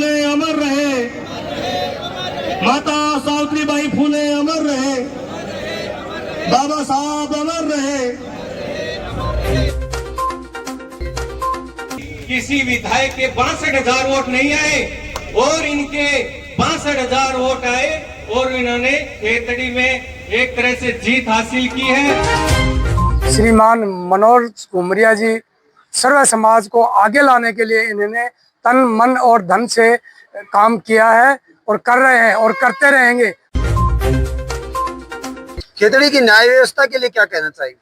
फुले अमर रहे, माता सावित्रीबाई फुले अमर रहे, बाबा साहब अमर रहे। किसी विधायक के 62,000 वोट नहीं आए और इनके 62,000 वोट आए और इन्होंने खेतड़ी में एक तरह से जीत हासिल की है। श्रीमान मनोज घुमरिया जी सर्व समाज को आगे लाने के लिए इन्होंने तन मन और धन से काम किया है और कर रहे हैं और करते रहेंगे। खेतड़ी की न्याय व्यवस्था के लिए क्या कहना चाहिए?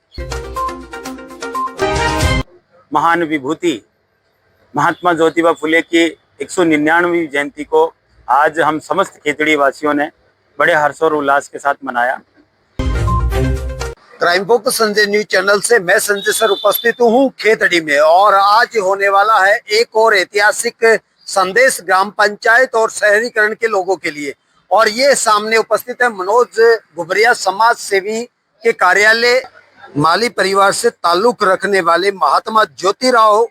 महान विभूति महात्मा ज्योतिबा फुले की 199वीं जयंती को आज हम समस्त खेतड़ी वासियों ने बड़े हर्ष और उल्लास के साथ मनाया। Crime focus Sanjay news channel से मैं संजय सर उपस्थित हूँ खेतड़ी में और आज होने वाला है एक और ऐतिहासिक संदेश ग्राम पंचायत और शहरीकरण के लोगों के लिए। और ये सामने उपस्थित है मनोज घुमरिया समाज सेवी के कार्यालय। माली परिवार से ताल्लुक रखने वाले महात्मा ज्योतिराव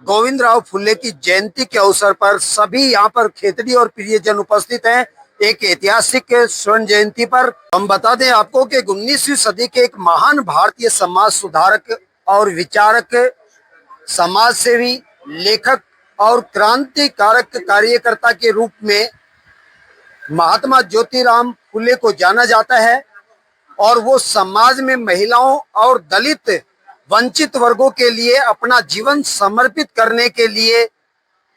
गोविंदराव फुले की जयंती के अवसर पर सभी यहाँ पर खेतड़ी और प्रियजन उपस्थित हैं एक ऐतिहासिक स्वर्ण जयंती पर। हम बता दें आपको कि 19वीं सदी के एक महान भारतीय समाज सुधारक और विचारक, समाज सेवी, लेखक और क्रांतिकारक कार्यकर्ता के रूप में महात्मा ज्योतिराव फुले को जाना जाता है और वो समाज में महिलाओं और दलित वंचित वर्गों के लिए अपना जीवन समर्पित करने के लिए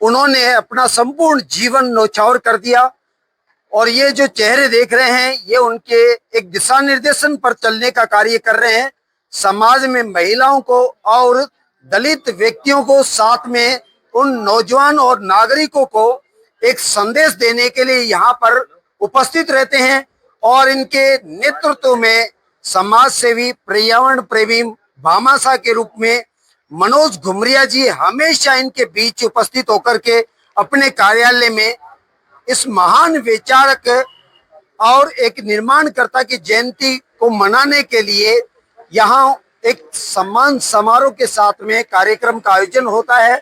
उन्होंने अपना संपूर्ण जीवन न्यौछावर कर दिया। और ये जो चेहरे देख रहे हैं ये उनके एक दिशा निर्देशन पर चलने का कार्य कर रहे हैं। समाज में महिलाओं को और दलित व्यक्तियों को, साथ में उन नौजवान और नागरिकों को एक संदेश देने के लिए यहाँ पर उपस्थित रहते हैं। और इनके नेतृत्व में समाज सेवी, पर्यावरण प्रेमी भामाशाह के रूप में मनोज घुमरिया जी हमेशा इनके बीच उपस्थित होकर के अपने कार्यालय में इस महान विचारक और एक निर्माणकर्ता की जयंती को मनाने के लिए यहाँ एक सम्मान समारोह के साथ में कार्यक्रम का आयोजन होता है।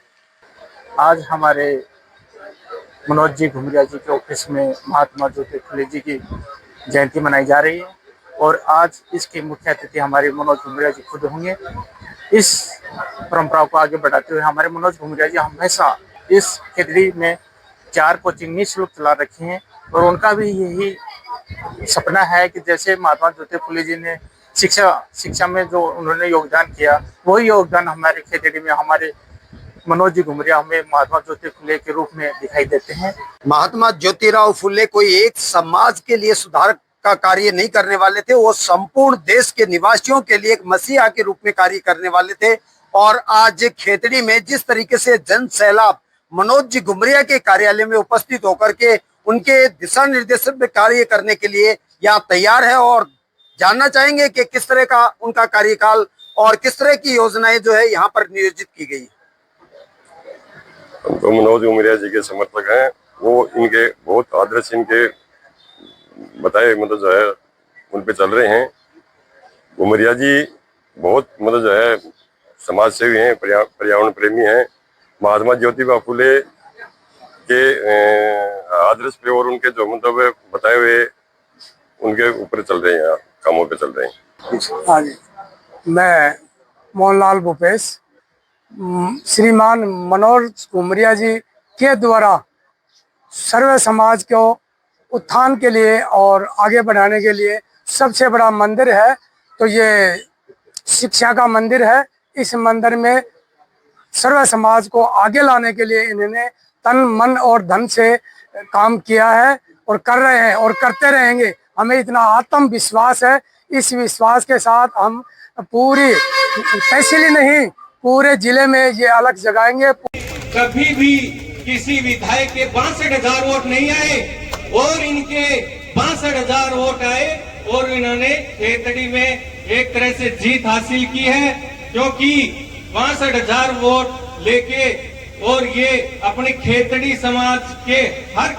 आज हमारे मनोज जी घुमरिया जी के ऑफिस में महात्मा ज्योतिबा फुले जी की जयंती मनाई जा रही है और आज इसके मुख्य अतिथि हमारे मनोज घुमरिया जी खुद होंगे। इस परंपरा को आगे बढ़ाते हुए हमारे मनोज घुमरिया जी हमेशा इस खेतड़ी में 4 कोचिंग निःशुल्क चला रखी हैं और उनका भी यही सपना है कि जैसे महात्मा ज्योतिबा फुले जी ने शिक्षा में जो उन्होंने योगदान किया, वही योगदान हमारे खेतड़ी में हमारे मनोज जी घुमरिया हमें महात्मा ज्योतिबा फुले के रूप में दिखाई देते हैं। महात्मा ज्योतिराव फुले कोई एक समाज के लिए सुधार का कार्य नहीं करने वाले थे, वो संपूर्ण देश के निवासियों के लिए एक मसीहा के रूप में कार्य करने वाले थे। और आज खेतड़ी में जिस तरीके से जन सैलाब मनोज जी घुमरिया के कार्यालय में उपस्थित होकर के उनके दिशा निर्देशन में कार्य करने के लिए यहाँ तैयार है और जानना चाहेंगे कि किस तरह का उनका कार्यकाल और किस तरह की योजनाएं जो है यहाँ पर नियोजित की गई। हम तो मनोज घुमरिया जी के समर्थक हैं। वो इनके बहुत आदर्श इनके बताए मतलब जो है उन पे चल रहे हैं। घुमरिया जी बहुत मतलब जो है समाज सेवी हैं, पर्यावरण प्रेमी हैं। महात्मा ज्योतिबा फुले के आदर्श पे और उनके जो मतलब बताए हुए उनके ऊपर चल रहे हैं, कामों पे चल रहे हैं। हाँ जी, मैं मोहनलाल भूपेश श्रीमान मनोज घुमरिया जी के द्वारा सर्व समाज को उत्थान के लिए और आगे बढ़ाने के लिए सबसे बड़ा मंदिर है तो ये शिक्षा का मंदिर है। इस मंदिर में सर्व समाज को आगे लाने के लिए इन्होंने तन मन और धन से काम किया है और कर रहे हैं और करते रहेंगे। हमें इतना आत्मविश्वास है, इस विश्वास के साथ हम पूरी तहसील नहीं पूरे जिले में ये अलग जगाएंगे। कभी भी किसी विधायक के 62,000 वोट नहीं आए और इनके 62,000 वोट आए और इन्होंने खेतड़ी में एक तरह से जीत हासिल की है, क्योंकि 62,000 वोट लेके और ये अपने खेतड़ी समाज के हर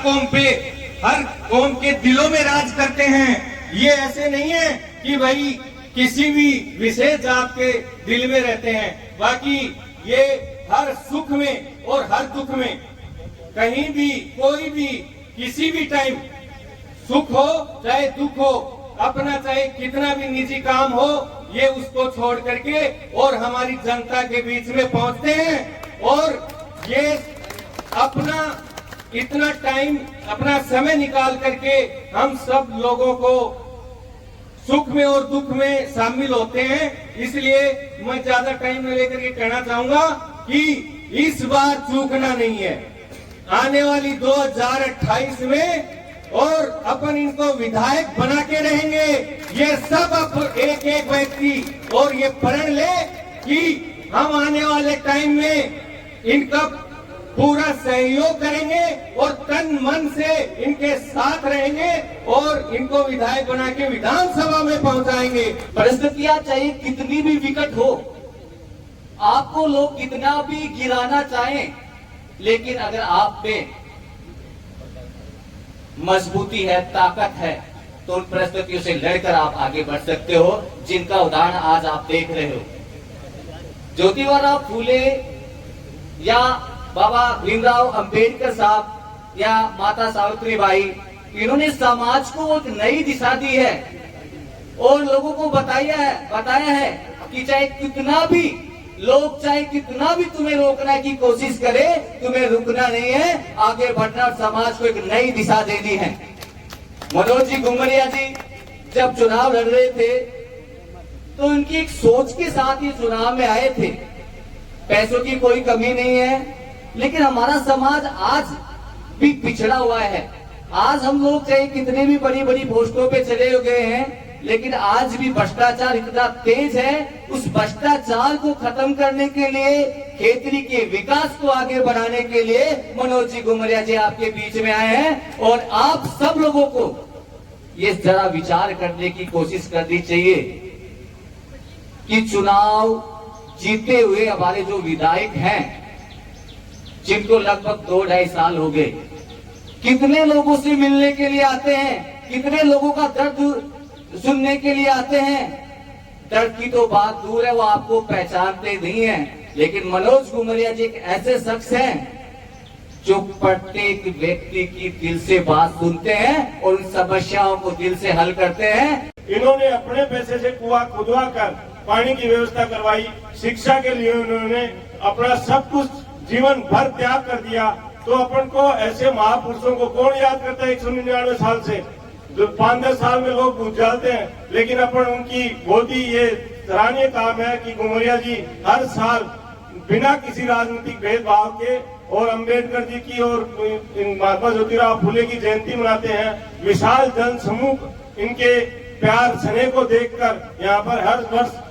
कौम के दिलों में राज करते हैं। ये ऐसे नहीं है कि भाई किसी भी विशेष जात के दिल में रहते हैं, बाकी ये हर सुख में और हर दुख में कहीं भी कोई भी किसी भी टाइम सुख हो चाहे दुख हो, अपना चाहे कितना भी निजी काम हो, ये उसको छोड़ करके और हमारी जनता के बीच में पहुंचते हैं और ये अपना इतना टाइम, अपना समय निकाल करके हम सब लोगों को सुख में और दुख में शामिल होते हैं। इसलिए मैं ज्यादा टाइम न लेकर के कहना चाहूंगा कि इस बार चूकना नहीं है। आने वाली 2028 में और अपन इनको विधायक बना के रहेंगे। ये सब एक एक व्यक्ति और ये प्रण ले कि हम आने वाले टाइम में इनका पूरा सहयोग करेंगे और तन मन से इनके साथ रहेंगे और इनको विधायक बना के विधानसभा में पहुंचाएंगे। परिस्थितियां चाहे कितनी भी विकट हो, आपको लोग कितना भी गिराना चाहें, लेकिन अगर आप में मजबूती है, ताकत है, तो उन परिस्थितियों से लड़कर आप आगे बढ़ सकते हो, जिनका उदाहरण आज आप देख रहे हो। ज्योतिबा फूले या बाबा भीमराव अंबेडकर साहब या माता सावित्रीबाई, इन्होंने समाज को एक नई दिशा दी है और लोगों को बताया है कि चाहे कितना भी लोग, चाहे कितना भी तुम्हें रोकने की कोशिश करे, तुम्हें रुकना नहीं है, आगे बढ़ना और समाज को एक नई दिशा देनी है। मनोज जी घुमरिया जी जब चुनाव लड़ रहे थे तो उनकी एक सोच के साथ ये चुनाव में आए थे। पैसों की कोई कमी नहीं है, लेकिन हमारा समाज आज भी पिछड़ा हुआ है। आज हम लोग चाहे कितने भी बड़ी बड़ी पोस्टों पे चले गए हैं, लेकिन आज भी भ्रष्टाचार इतना तेज है। उस भ्रष्टाचार को खत्म करने के लिए, खेतरी के विकास को आगे बढ़ाने के लिए मनोज जी घुमरिया जी आपके बीच में आए हैं और आप सब लोगों को ये जरा विचार करने की कोशिश करनी चाहिए कि चुनाव जीते हुए हमारे जो विधायक हैं, जिनको लगभग 2-2.5 साल हो गए, कितने लोगों से मिलने के लिए आते हैं, कितने लोगों का दर्द सुनने के लिए आते हैं। दर्द की तो बात दूर है, वो आपको पहचानते नहीं हैं, लेकिन मनोज घुमरिया जी एक ऐसे शख्स हैं जो प्रत्येक व्यक्ति की दिल से बात सुनते हैं और उन समस्याओं को दिल से हल करते हैं। इन्होंने अपने पैसे से कुआं खुदवा कर पानी की व्यवस्था करवाई। शिक्षा के लिए उन्होंने अपना सब कुछ जीवन भर त्याग कर दिया। तो अपन को ऐसे महापुरुषों को कौन याद करता है 199 साल से? जो 5-10 साल में लोग भूल जाते हैं, लेकिन अपन उनकी बहुत ही ये सराहनीय काम है कि घुमरिया जी हर साल बिना किसी राजनीतिक भेदभाव के और अंबेडकर जी की और महात्मा ज्योतिराव फूले की जयंती मनाते हैं। विशाल जन समूह इनके प्यार स्नेह को देखकर यहाँ पर हर वर्ष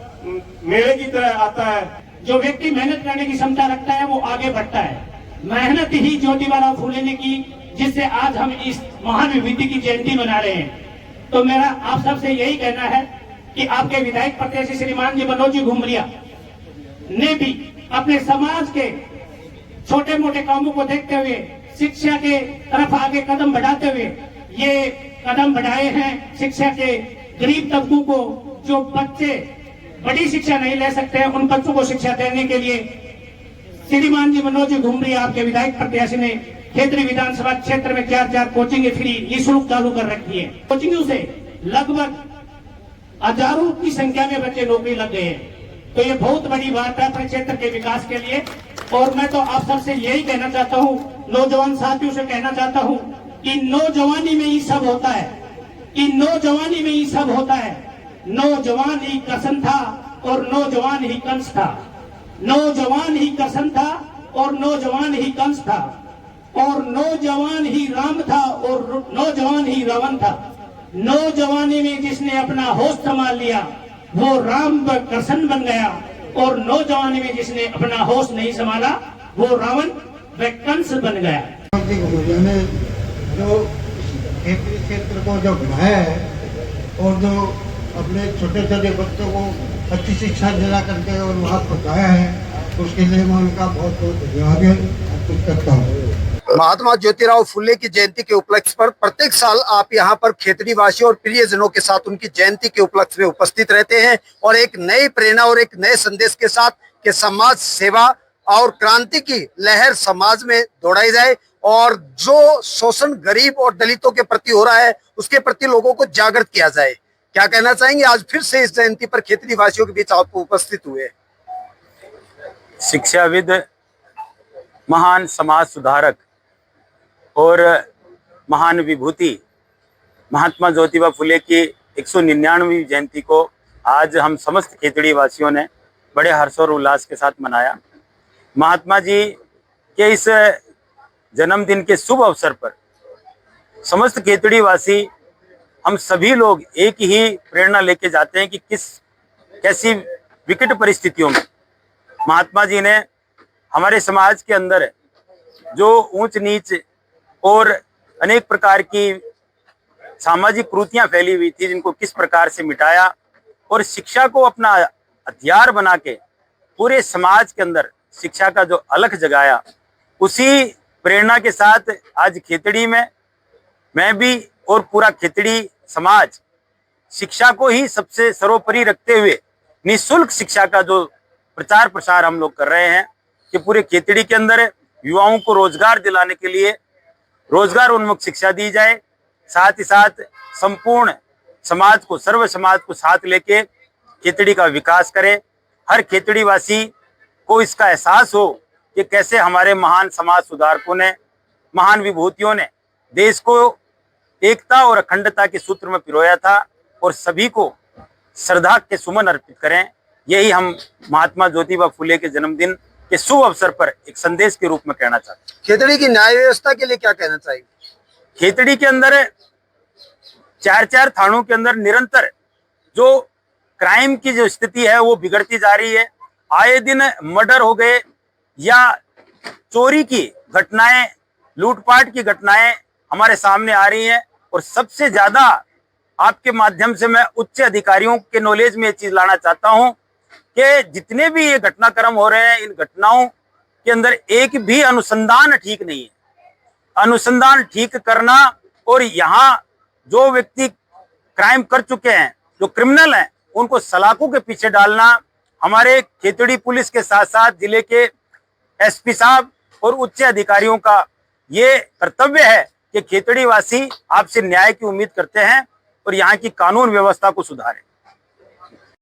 मेले की तरह आता है। जो व्यक्ति मेहनत करने की क्षमता रखता है वो आगे बढ़ता है। मेहनत ही ज्योतिबा फूले ने की, जिससे आज हम इस महान विभूति की जयंती मना रहे हैं। तो मेरा आप सबसे यही कहना है कि आपके विधायक प्रत्याशी श्रीमान जी मनोज जी घुमरिया ने भी अपने समाज के छोटे मोटे कामों को देखते हुए शिक्षा के तरफ आगे कदम बढ़ाते हुए ये कदम बढ़ाए हैं। शिक्षा के गरीब तबकों को, जो बच्चे बड़ी शिक्षा नहीं ले सकते हैं, उन बच्चों को शिक्षा देने के लिए श्रीमान जी मनोज जी घुमरिया आपके विधायक प्रत्याशी ने खेतरी विधानसभा क्षेत्र में 4 कोचिंग फ्री निःशुल्क चालू कर रखी है। कोचिंगों से लगभग हजारों की संख्या में बच्चे नौकरी लग गए हैं। तो ये बहुत बड़ी बात है अपने क्षेत्र के विकास के लिए। और मैं तो आप सबसे यही कहना चाहता हूँ, नौजवान साथियों से कहना चाहता हूँ कि नौजवानी में ही सब होता है, कि नौजवानी में ही सब होता है। नौजवान ही कृष्ण था और नौजवान ही कंस था, नौजवान ही कृष्ण था और नौजवान ही कंस था, और नौजवान ही राम था और नौजवान ही रावण था। नौजवानी में जिसने अपना होश संभाल लिया वो राम व कृष्ण बन गया, और नौजवानी में जिसने अपना होश नहीं संभाला वो रावण व कंस बन गया। ने जो खेतरी क्षेत्र को जो बढ़ाया है और जो अपने छोटे छोटे बच्चों को अच्छी शिक्षा दिला करके और वहाँ पहुँचाया है, उसके लिए मैं उनका बहुत बहुत धन्यवाद अर्पित करता हूँ। महात्मा ज्योतिराव फूले की जयंती के उपलक्ष्य पर प्रत्येक साल आप यहाँ पर खेतरी वासियों और प्रियजनों के साथ उनकी जयंती के उपलक्ष्य में उपस्थित रहते हैं और एक नई प्रेरणा और एक नए संदेश के साथ कि समाज सेवा और क्रांति की लहर समाज में दौड़ाई जाए और जो शोषण गरीब और दलितों के प्रति हो रहा है उसके प्रति लोगों को जागृत किया जाए। क्या कहना चाहेंगे? आज फिर से इस जयंती पर खेतड़ी वासियों के बीच आप उपस्थित हुए। शिक्षाविद, महान समाज सुधारक और महान विभूति महात्मा ज्योतिबा फुले की 199वीं जयंती को आज हम समस्त खेतड़ी वासियों ने बड़े हर्ष और उल्लास के साथ मनाया। महात्मा जी के इस जन्मदिन के शुभ अवसर पर समस्त खेतड़ी वासी, हम सभी लोग एक ही प्रेरणा लेके जाते हैं कि कैसी विकट परिस्थितियों में महात्मा जी ने हमारे समाज के अंदर जो ऊंच नीच और अनेक प्रकार की सामाजिक कुरीतियां फैली हुई थी, जिनको किस प्रकार से मिटाया और शिक्षा को अपना हथियार बना के पूरे समाज के अंदर शिक्षा का जो अलख जगाया, उसी प्रेरणा के साथ आज खेतड़ी में मैं भी और पूरा खेतड़ी समाज शिक्षा को ही सबसे सर्वोपरि रखते हुए निःशुल्क शिक्षा का जो प्रचार प्रसार हम लोग कर रहे हैं कि पूरे खेतड़ी के अंदर युवाओं को रोजगार दिलाने के लिए रोजगार उन्मुख शिक्षा दी जाए, साथ ही साथ संपूर्ण समाज को, सर्व समाज को साथ लेके खेतड़ी का विकास करें। हर खेतड़ी वासी को इसका एहसास हो कि कैसे हमारे महान समाज सुधारकों ने, महान विभूतियों ने देश को एकता और अखंडता के सूत्र में पिरोया था और सभी को श्रद्धा के सुमन अर्पित करें। यही हम महात्मा ज्योतिबा फुले के जन्मदिन के शुभ अवसर पर एक संदेश के रूप में कहना चाहते हैं। खेतड़ी की न्याय व्यवस्था के लिए क्या कहना चाहिए? खेतड़ी के अंदर 4 थानों के अंदर निरंतर जो क्राइम की जो स्थिति है वो बिगड़ती जा रही है। आए दिन मर्डर हो गए या चोरी की घटनाएं, लूटपाट की घटनाएं हमारे सामने आ रही हैं और सबसे ज्यादा आपके माध्यम से मैं उच्च अधिकारियों के नॉलेज में ये चीज लाना चाहता हूं कि जितने भी ये घटनाक्रम हो रहे हैं, इन घटनाओं के अंदर एक भी अनुसंधान ठीक नहीं है। अनुसंधान ठीक करना और यहाँ जो व्यक्ति क्राइम कर चुके हैं, जो क्रिमिनल हैं, उनको सलाखों के पीछे डालना हमारे खेतड़ी पुलिस के साथ साथ जिले के एसपी साहब और उच्च अधिकारियों का ये कर्तव्य है कि खेतड़ी वासी आपसे न्याय की उम्मीद करते हैं और यहाँ की कानून व्यवस्था को सुधारें।